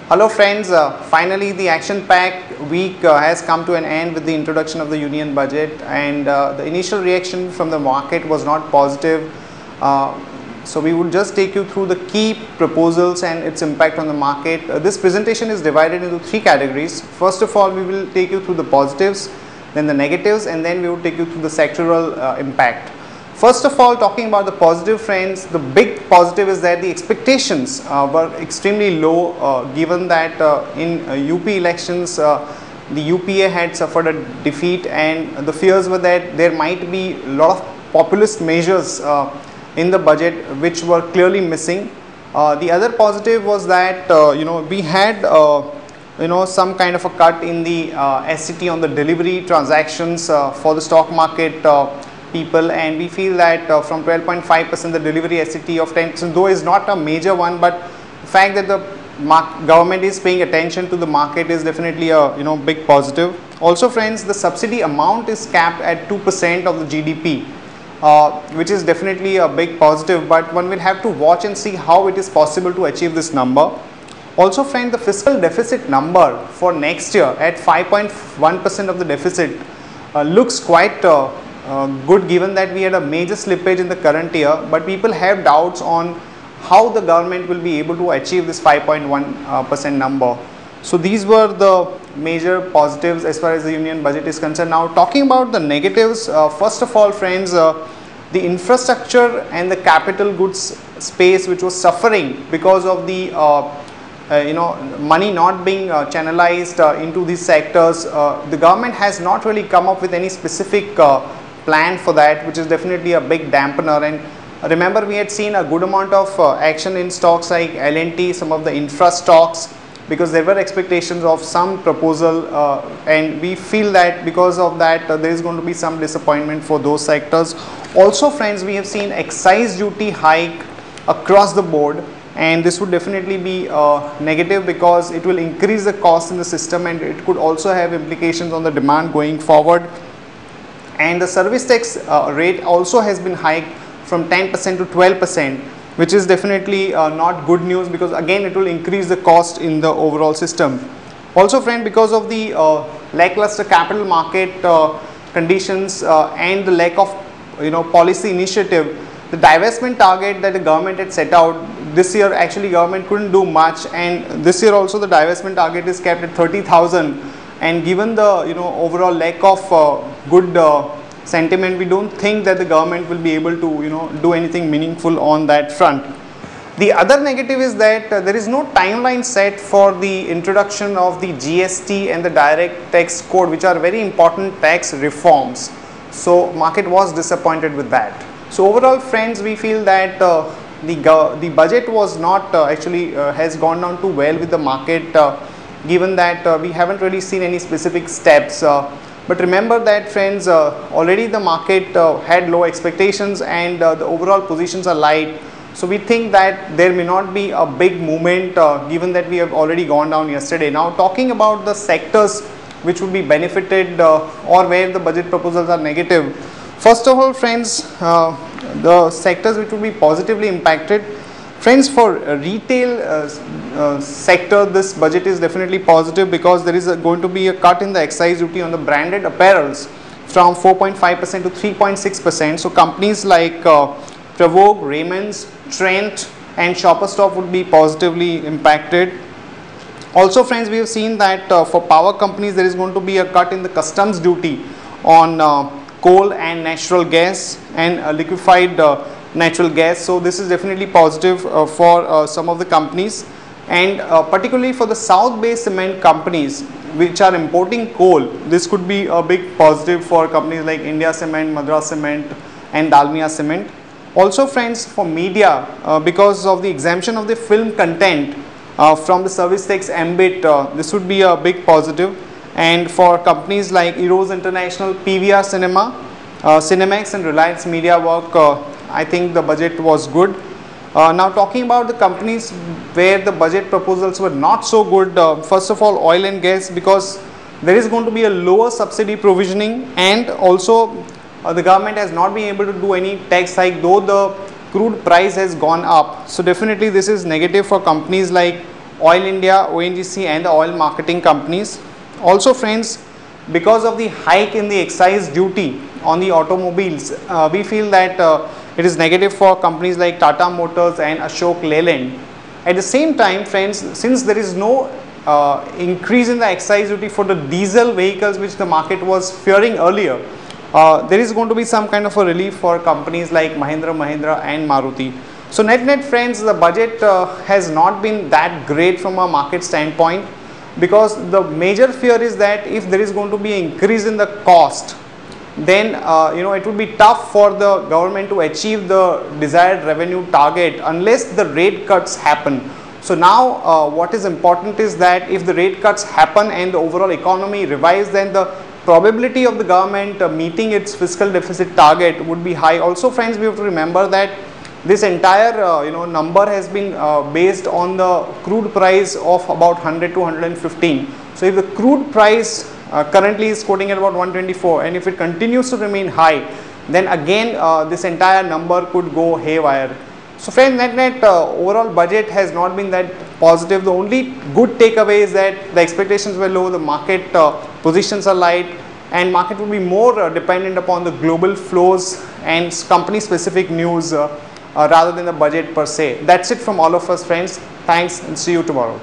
Hello friends, finally the action-packed week has come to an end with the introduction of the union budget, and the initial reaction from the market was not positive. So we will just take you through the key proposals and its impact on the market. This presentation is divided into three categories. First of all, we will take you through the positives, then the negatives, and then we will take you through the sectoral impact. First of all, talking about the positive, friends, the big positive is that the expectations were extremely low, given that in UP elections the UPA had suffered a defeat, and the fears were that there might be a lot of populist measures in the budget which were clearly missing. The other positive was that we had some kind of a cut in the SCT on the delivery transactions for the stock market people, and we feel that from 12.5% the delivery SCT of 10%, though is not a major one, but the fact that the government is paying attention to the market is definitely a big positive. Also friends, the subsidy amount is capped at 2% of the GDP, which is definitely a big positive, but one will have to watch and see how it is possible to achieve this number. Also friend, the fiscal deficit number for next year at 5.1% of the deficit looks quite good, given that we had a major slippage in the current year, but people have doubts on how the government will be able to achieve this 5.1% number. So these were the major positives as far as the union budget is concerned. Now talking about the negatives, first of all friends, the infrastructure and the capital goods space, which was suffering because of the money not being channelized into these sectors, the government has not really come up with any specific plan for that, which is definitely a big dampener. And remember, we had seen a good amount of action in stocks like L&T, some of the infra stocks, because there were expectations of some proposal, and we feel that because of that there is going to be some disappointment for those sectors. Also friends, we have seen excise duty hike across the board, and this would definitely be negative because it will increase the cost in the system, and it could also have implications on the demand going forward. And the service tax rate also has been hiked from 10% to 12%, which is definitely not good news, because again it will increase the cost in the overall system. Also friend, because of the lackluster capital market conditions and the lack of policy initiative, the divestment target that the government had set out this year, actually government couldn't do much, and this year also the divestment target is kept at 30,000, and given the overall lack of good sentiment, we don't think that the government will be able to do anything meaningful on that front. The other negative is that there is no timeline set for the introduction of the GST and the direct tax code, which are very important tax reforms. So market was disappointed with that. So overall friends, we feel that the budget was not has gone down too well with the market, given that we haven't really seen any specific steps. But remember that friends, already the market had low expectations, and the overall positions are light. So we think that there may not be a big movement, given that we have already gone down yesterday. Now talking about the sectors which would be benefited or where the budget proposals are negative. First of all friends, the sectors which would be positively impacted. Friends, for retail sector, this budget is definitely positive because there is going to be a cut in the excise duty on the branded apparels from 4.5% to 3.6%. So companies like Provoke, Raymond's, Trent and Shoppers Stop would be positively impacted. Also friends, we have seen that for power companies there is going to be a cut in the customs duty on coal and natural gas and liquefied natural gas. So this is definitely positive for some of the companies, and particularly for the south-based cement companies which are importing coal, this could be a big positive for companies like India Cement, Madras Cement and Dalmia Cement. Also friends, for media, because of the exemption of the film content from the service tax ambit, this would be a big positive. And for companies like Eros International, PVR Cinema, Cinemax and Reliance Media Work, I think the budget was good. Now talking about the companies where the budget proposals were not so good, first of all oil and gas, because there is going to be a lower subsidy provisioning, and also the government has not been able to do any tax hike, though the crude price has gone up. So definitely this is negative for companies like Oil India, ONGC and the oil marketing companies. Also friends, because of the hike in the excise duty on the automobiles, we feel that it is negative for companies like Tata Motors and Ashok Leyland. At the same time friends, since there is no increase in the excise duty for the diesel vehicles which the market was fearing earlier, there is going to be some kind of a relief for companies like Mahindra and Maruti. So net friends, the budget has not been that great from a market standpoint, because the major fear is that if there is going to be an increase in the cost, then it would be tough for the government to achieve the desired revenue target unless the rate cuts happen. So now what is important is that if the rate cuts happen and the overall economy revives, then the probability of the government meeting its fiscal deficit target would be high. Also friends, we have to remember that this entire number has been based on the crude price of about 100 to 115. So if the crude price currently is quoting at about 124, and if it continues to remain high, then again this entire number could go haywire. So friends, net overall budget has not been that positive. The only good takeaway is that the expectations were low, the market positions are light, and market will be more dependent upon the global flows and company specific news rather than the budget per se. That's it from all of us friends. Thanks and see you tomorrow.